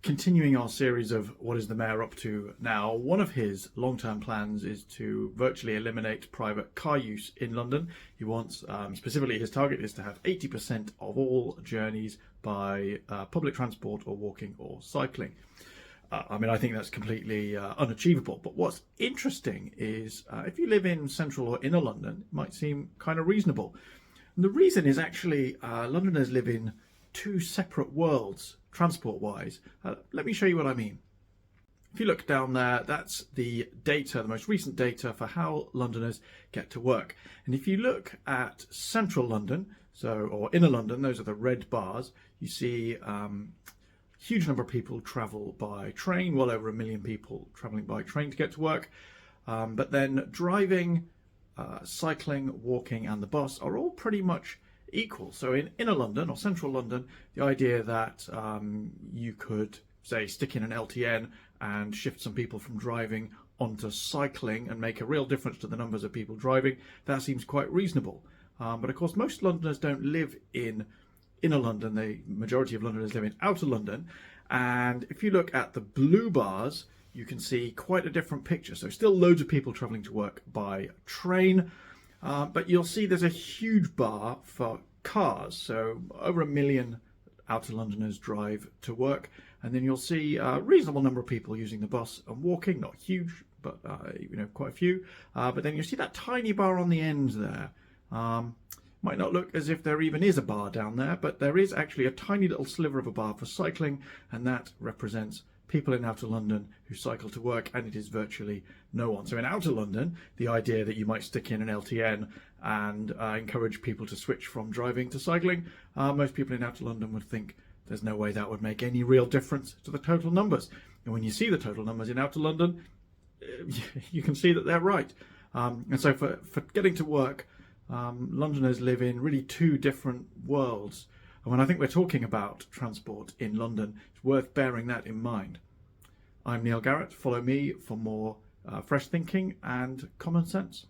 Continuing our series of what is the mayor up to now, one of his long-term plans is to virtually eliminate private car use in London. He wants, specifically his target is to have 80% of all journeys by public transport or walking or cycling. I think that's completely unachievable. But what's interesting is if you live in central or inner London, it might seem kind of reasonable. And the reason is actually Londoners live in two separate worlds transport-wise. Let me show you what I mean. If you look down there, that's the data, the most recent data for how Londoners get to work. And if you look at central London, or inner London, those are the red bars, you see huge number of people travel by train, well over 1 million people traveling by train to get to work. But then driving, cycling, walking and the bus are all pretty much equal. So in inner London or central London, the idea that you could, say, stick in an LTN and shift some people from driving onto cycling and make a real difference to the numbers of people driving, that seems quite reasonable. But of course, most Londoners don't live in inner London. The majority of Londoners live in outer London. And if you look at the blue bars, you can see quite a different picture. So still loads of people traveling to work by train. But you'll see there's a huge bar for cars. So over 1 million outer Londoners drive to work. And then you'll see a reasonable number of people using the bus and walking, not huge, but quite a few. But then you see that tiny bar on the end there. Might not look as if there even is a bar down there, but there is actually a tiny little sliver of a bar for cycling, and that represents people in outer London who cycle to work, and it is virtually no one. So in outer London, the idea that you might stick in an LTN and encourage people to switch from driving to cycling, most people in outer London would think there's no way that would make any real difference to the total numbers. And when you see the total numbers in outer London, you can see that they're right. And so for getting to work, Londoners live in really two different worlds. And when I think we're talking about transport in London, it's worth bearing that in mind. I'm Neil Garrett. Follow me for more fresh thinking and common sense.